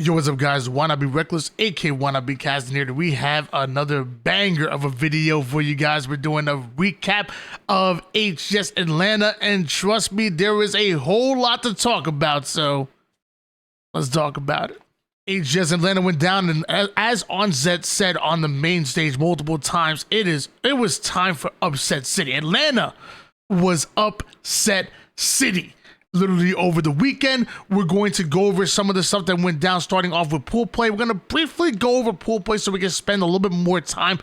Yo, what's up, guys? Wanna Be Reckless, aka Wanna Be Casting here. We have another banger of a video for you guys. We're doing a recap of HCS Atlanta, and trust me, there is a whole lot to talk about, so let's talk about it. HCS Atlanta went down, and as Onset said on the main stage multiple times, it was time for Upset City. Atlanta was Upset City. Literally over the weekend, we're going to go over some of the stuff that went down, starting off with pool play. We're going to briefly go over pool play so we can spend a little bit more time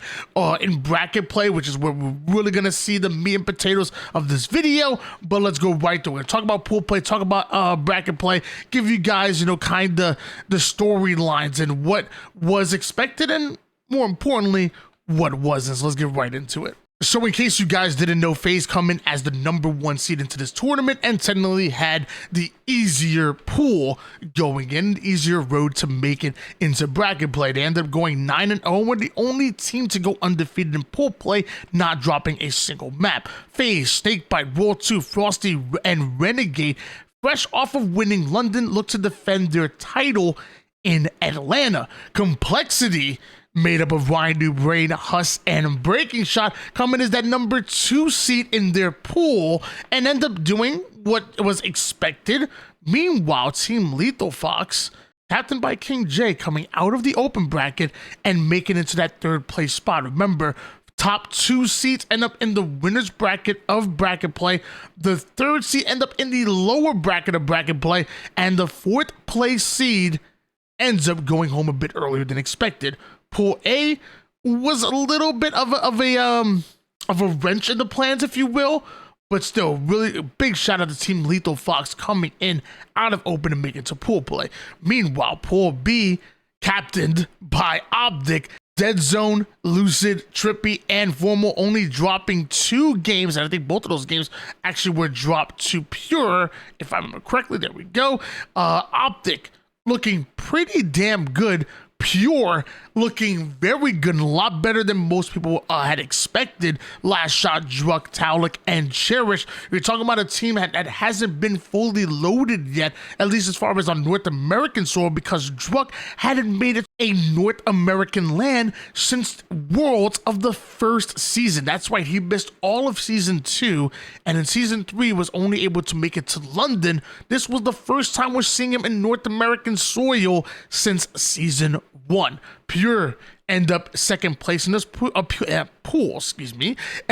in bracket play, which is where we're really going to see the meat and potatoes of this video. But let's go right through it. Talk about pool play, talk about bracket play, give you guys, kind of the storylines and what was expected and, more importantly, what wasn't. So let's get right into it. So in case you guys didn't know, FaZe come in as the #1 seed into this tournament and technically had the easier pool going in, the easier road to make it into bracket play. They ended up going 9-0, were the only team to go undefeated in pool play, not dropping a single map. FaZe, Snakebite, Roll 2, Frosty, and Renegade, fresh off of winning London, look to defend their title in Atlanta. Complexity, made up of Ryan Brain, Huss, and Breaking Shot, coming as that #2 seed in their pool and end up doing what was expected. Meanwhile, Team Lethal Fox, captained by King J, coming out of the open bracket and making it to that 3rd place spot. Remember, top 2 seeds end up in the winner's bracket of bracket play. The 3rd seed end up in the lower bracket of bracket play, and the 4th place seed ends up going home a bit earlier than expected. Pool A was a little bit of a wrench in the plans, if you will, but still, really a big shout out to Team Lethal Fox coming in out of open and making it to pool play. Meanwhile, Pool B, captained by Optic, Dead Zone, Lucid, Trippy, and Formal, only dropping 2 games, and I think both of those games actually were dropped to Pure, if I remember correctly. There we go. Optic looking pretty damn good. Pure looking very good, a lot better than most people had expected. Last Shot, Druk, Taulik, and Cherish. You're talking about a team that hasn't been fully loaded yet, at least as far as on North American soil, because Druk hadn't made it a North American land since Worlds of the 1st season. That's why he missed all of Season 2, and in Season 3 was only able to make it to London. This was the first time we're seeing him in North American soil since Season 1. Pure end up 2nd place in this pool, and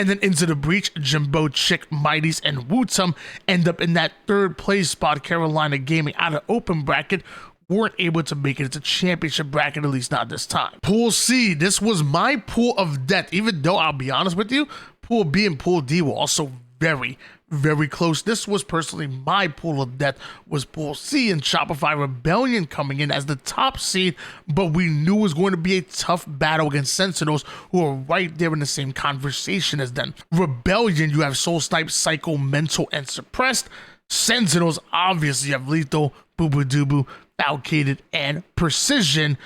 then Into the Breach, Jimbo, Chick, Mighties, and Wootum end up in that 3rd place spot. Carolina Gaming out of open bracket weren't able to make it into championship bracket, at least not this time. Pool C, this was my pool of death, even though I'll be honest with you, Pool B and Pool D were also very, very close. This was personally my pool of death, was Pool C, and Shopify Rebellion coming in as the top seed, but we knew it was going to be a tough battle against Sentinels, who are right there in the same conversation as them. Rebellion, you have Soul Snipe, Psycho, Mental, and Suppressed. Sentinels, obviously, you have Lethal, Boo Boo Doo, Falcated, and Precision.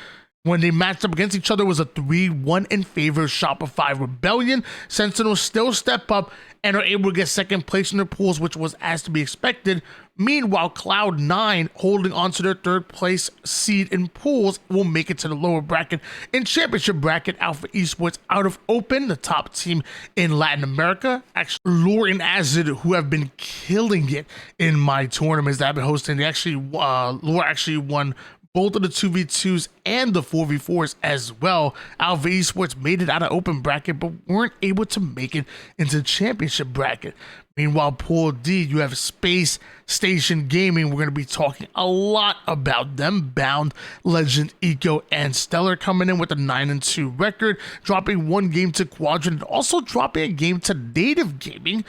When they matched up against each other, it was a 3-1 in favor of Shopify Rebellion. Sentinels still step up and are able to get 2nd place in their pools, which was as to be expected. Meanwhile, Cloud9, holding on to their 3rd place seed in pools, will make it to the lower bracket. In championship bracket, Alpha Esports out of open, the top team in Latin America. Actually, Lure and Azid, who have been killing it in my tournaments that I've been hosting, they actually, Lure actually won both of the 2v2s and the 4v4s as well. Alpha Esports made it out of open bracket, but weren't able to make it into championship bracket. Meanwhile, Pool D, you have Space Station Gaming. We're going to be talking a lot about them. Bound, Legend, Eco, and Stellar coming in with a 9-2 record, dropping 1 game to Quadrant, and also dropping a game to Native Gaming.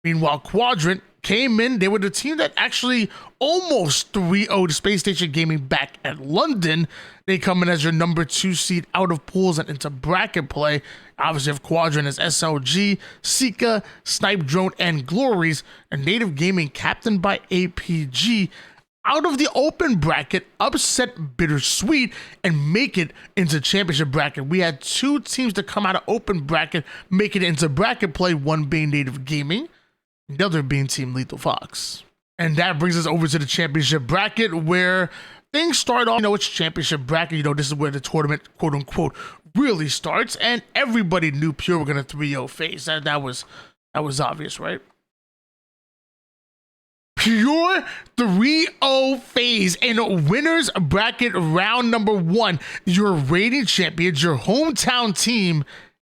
Meanwhile, Quadrant came in, they were the team that actually almost 3-0'd Space Station Gaming back at London. They come in as your #2 seed out of pools and into bracket play. Obviously, have Quadrant as SLG, Sika, Snipe Drone, and Glories, and Native Gaming, captained by APG, out of the open bracket, upset Bittersweet and make it into championship bracket. We had 2 teams to come out of open bracket, make it into bracket play, one being Native Gaming, the other being Team Lethal Fox. And that brings us over to the championship bracket, where things start off, it's championship bracket. This is where the tournament, quote unquote, really starts. And everybody knew Pure were going to 3-0 phase. That was obvious, right? Pure 3-0 phase in winners bracket round number 1. Your reigning champions, your hometown team,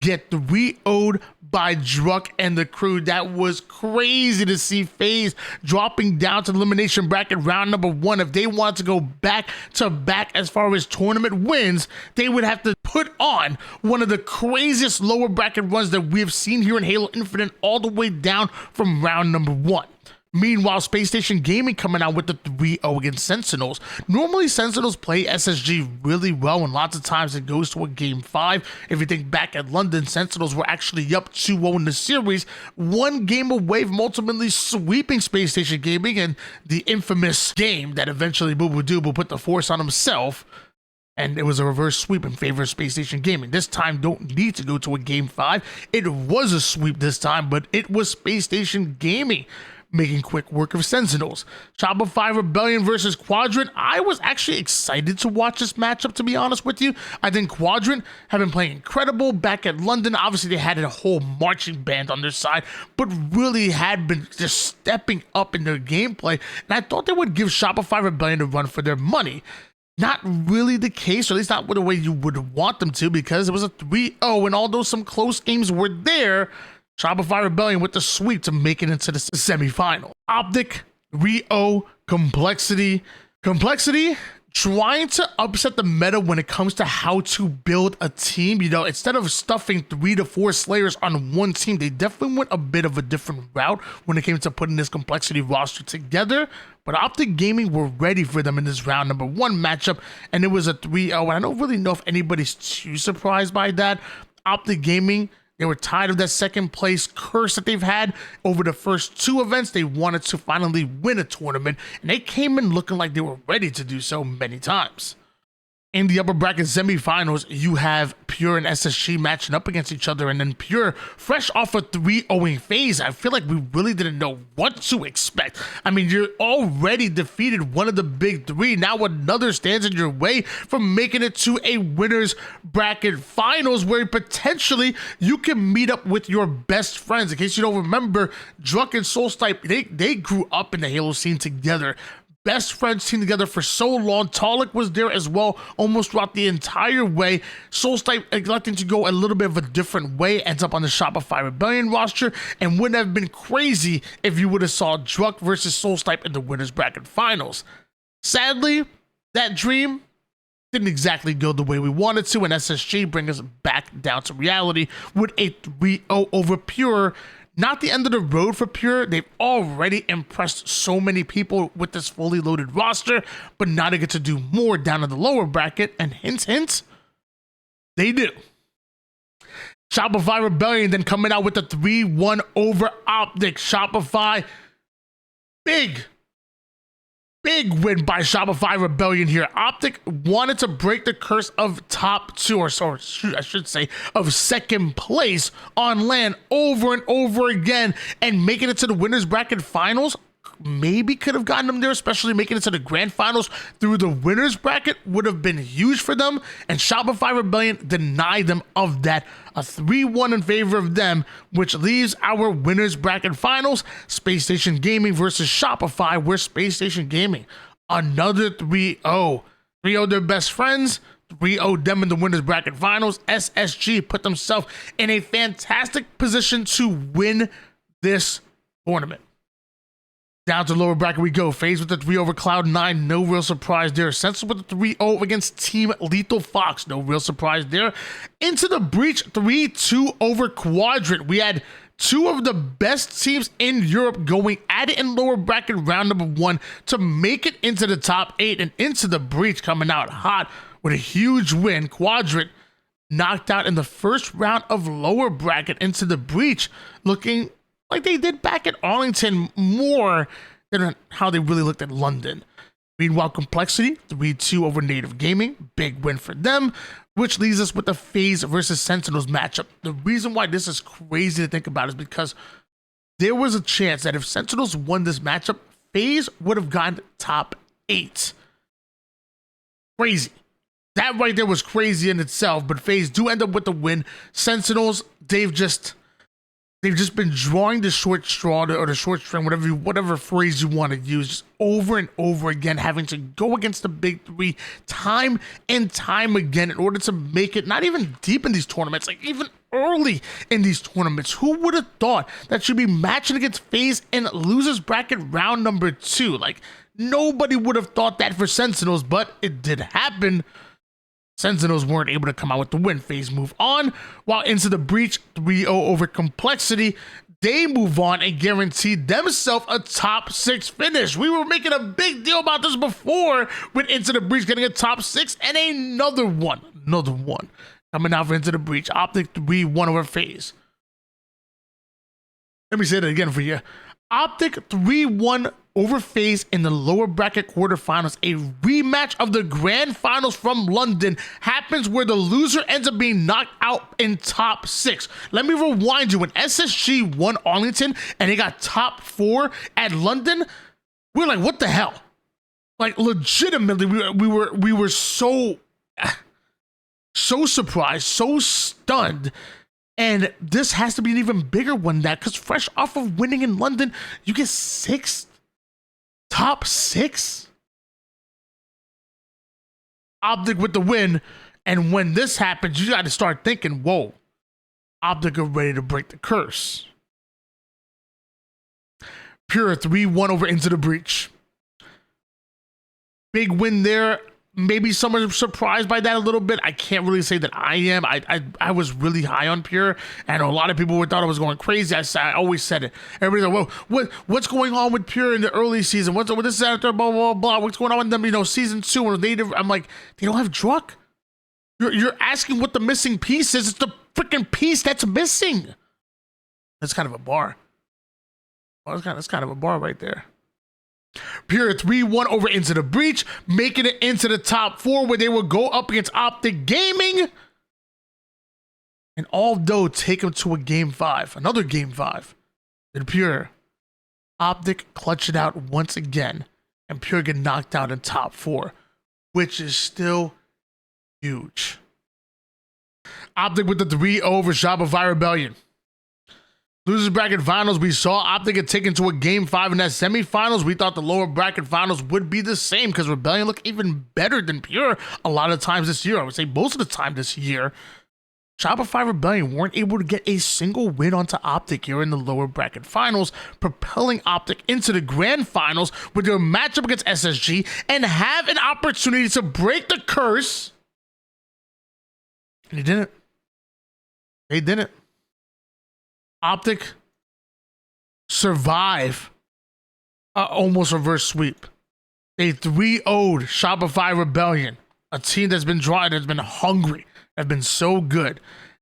get 3-0'd by Druck and the crew. That was crazy to see FaZe dropping down to the elimination bracket round number 1. If they wanted to go back to back as far as tournament wins, they would have to put on one of the craziest lower bracket runs that we have seen here in Halo Infinite, all the way down from round number 1. Meanwhile, Space Station Gaming coming out with the 3-0 against Sentinels. Normally, Sentinels play SSG really well, and lots of times it goes to a Game 5. If you think back at London, Sentinels were actually up 2-0 in the series, one game away from ultimately sweeping Space Station Gaming, and the infamous game that eventually Boo Boo Doo put the force on himself, and it was a reverse sweep in favor of Space Station Gaming. This time, don't need to go to a Game 5. It was a sweep this time, but it was Space Station Gaming making quick work of Sentinels. Shopify Rebellion versus Quadrant. I was actually excited to watch this matchup, to be honest with you. I think Quadrant have been playing incredible back at London. Obviously, they had a whole marching band on their side, but really had been just stepping up in their gameplay. And I thought they would give Shopify Rebellion a run for their money. Not really the case, or at least not the way you would want them to, because it was a 3-0, and although some close games were there, Shopify Rebellion with the sweep to make it into the semifinal. Optic, 3-0, Complexity. Complexity trying to upset the meta when it comes to how to build a team. Instead of stuffing 3 to 4 Slayers on one team, they definitely went a bit of a different route when it came to putting this Complexity roster together. But Optic Gaming were ready for them in this round number 1 matchup, and it was a 3-0. And I don't really know if anybody's too surprised by that. Optic Gaming, they were tired of that second place curse that they've had over the first 2 events. They wanted to finally win a tournament, and they came in looking like they were ready to do so many times. In the upper bracket semifinals, you have Pure and SSG matching up against each other, and then Pure, fresh off a 3-0 phase, I feel like we really didn't know what to expect. I mean, you're already defeated one of the big 3. Now another stands in your way from making it to a winners bracket finals, where potentially you can meet up with your best friends. In case you don't remember, Druck and Solstice, they grew up in the Halo scene together. Best friends team together for so long. Talik was there as well almost throughout the entire way. Solstice electing to go a little bit of a different way, ends up on the Shopify Rebellion roster, and wouldn't have been crazy if you would have saw Druck versus Solstice in the winners bracket finals. Sadly, that dream didn't exactly go the way we wanted to, and SSG bring us back down to reality with a 3-0 over Pure. Not the end of the road for Pure. They've already impressed so many people with this fully loaded roster, but now they get to do more down in the lower bracket, and hint, hint, they do. Shopify Rebellion then coming out with a 3-1 over Optic. Shopify, big win by Shopify Rebellion here. Optic wanted to break the curse of top 2, or I should say, of second place on LAN over and over again, and making it to the winners bracket finals. Maybe could have gotten them there, especially making it to the grand finals through the winners bracket would have been huge for them, and Shopify Rebellion denied them of that. A 3-1 in favor of them, which leaves our winners bracket finals, Space Station Gaming versus Shopify, where Space Station Gaming, another 3-0. 3-0 their best friends, 3-0 them in the winners bracket finals. SSG put themselves in a fantastic position to win this tournament. Down to the lower bracket we go. FaZe with the 3 over Cloud9. No real surprise there. Sentinels with the 3-0 against Team Lethal Fox. No real surprise there. Into the Breach, 3-2 over Quadrant. We had 2 of the best teams in Europe going at it in lower bracket round number 1 to make it into the top 8, and Into the Breach coming out hot with a huge win. Quadrant knocked out in the first round of lower bracket. Into the Breach looking like they did back at Arlington more than how they really looked at London. Meanwhile, Complexity, 3-2 over Native Gaming. Big win for them, which leaves us with the FaZe versus Sentinels matchup. The reason why this is crazy to think about is because there was a chance that if Sentinels won this matchup, FaZe would have gone top 8. Crazy. That right there was crazy in itself, but FaZe do end up with the win. Sentinels, they've just been drawing the short straw or the short string, whatever phrase you want to use, just over and over again, having to go against the big three time and time again in order to make it not even deep in these tournaments, like even early in these tournaments. Who would have thought that you'd be matching against FaZe in losers bracket round number 2? Like, nobody would have thought that for Sentinels, but it did happen. Sentinels weren't able to come out with the win. FaZe move on, while Into the Breach 3-0 over Complexity. They move on and guaranteed themselves a top 6 finish. We were making a big deal about this before, with Into the Breach getting a top 6 and another one coming out for Into the Breach. Optic 3-1 over FaZe. Let me say that again for you. Optic 3-1 over FaZe in the lower bracket quarterfinals. A rematch of the grand finals from London happens where the loser ends up being knocked out in top 6. Let me rewind you. When SSG won Arlington and they got top 4 at London, we were like, what the hell? Like, legitimately, we were so surprised, so stunned. And this has to be an even bigger one than that, because fresh off of winning in London, you get 6th. Top 6? Optic with the win. And when this happens, you got to start thinking, whoa, Optic are ready to break the curse. Pure 3-1 over Into the Breach. Big win there. Maybe someone surprised by that a little bit. I can't really say that I am. I was really high on Pure, and a lot of people thought I was going crazy. I always said it. Everybody's like, well, what's going on with Pure in the early season? What's with this after blah blah blah? What's going on with them? You know, season 2 and native. I'm like, they don't have Druck. You're asking what the missing piece is. It's the freaking piece that's missing. That's kind of a bar. Well, that's kind of a bar right there. Pure 3-1 over Into the Breach, making it into the top 4 where they will go up against Optic Gaming. And although take them to a game 5, another game 5, in Pure, Optic clutch it out once again, and Pure get knocked out in top 4, which is still huge. Optic with the 3-0 over Shopify Rebellion. Losers bracket finals, we saw Optic get taken to a game 5 in that semifinals. We thought the lower bracket finals would be the same because Rebellion looked even better than Pure a lot of times this year. I would say most of the time this year. Shopify Rebellion weren't able to get a single win onto Optic here in the lower bracket finals, propelling Optic into the grand finals with their matchup against SSG and have an opportunity to break the curse. And they didn't. They didn't. Optic survive almost reverse sweep. They 3-0'd Shopify Rebellion, a team that's been drawing, that's been hungry, that's been so good.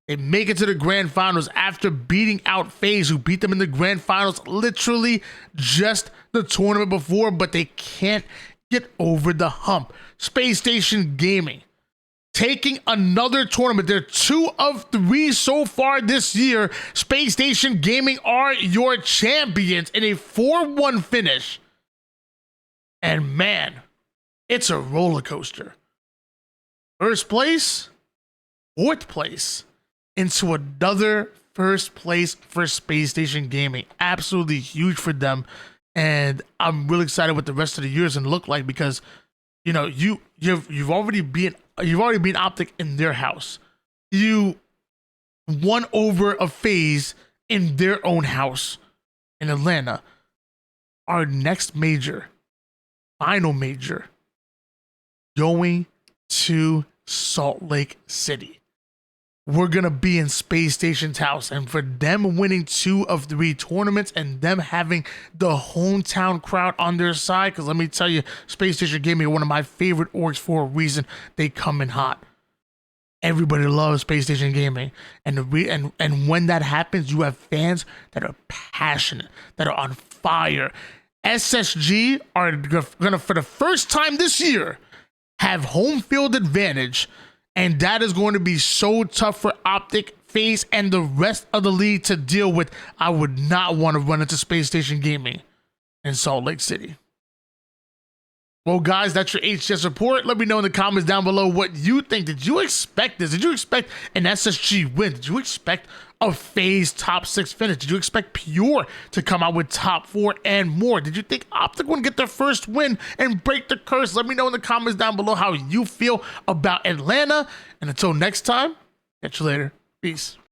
They make it to the grand finals after beating out FaZe, who beat them in the grand finals literally just the tournament before, but they can't get over the hump. Space Station Gaming taking another tournament. They're 2 of 3 so far this year. Space Station Gaming are your champions in a 4-1 finish. And man, it's a roller coaster. First place, 4th place, into another first place for Space Station Gaming. Absolutely huge for them. And I'm really excited what the rest of the year is going to look like, because you know, you've already been Optic in their house. You won over a FaZe in their own house in Atlanta. Our next major, final major, going to Salt Lake City. We're going to be in Space Station's house, and for them winning 2 of 3 tournaments and them having the hometown crowd on their side, because let me tell you, Space Station Gaming are one of my favorite orgs for a reason. They come in hot. Everybody loves Space Station Gaming, and when that happens, you have fans that are passionate, that are on fire. SSG are going to, for the first time this year, have home field advantage. And that is going to be so tough for Optic, FaZe, and the rest of the league to deal with. I would not want to run into Space Station Gaming in Salt Lake City. Well, guys, that's your HCS report. Let me know in the comments down below what you think. Did you expect this? Did you expect an SSG win? Did you expect a FaZe top 6 finish? Did you expect Pure to come out with top 4 and more? Did you think Optic would get their first win and break the curse? Let me know in the comments down below how you feel about Atlanta. And until next time, catch you later. Peace.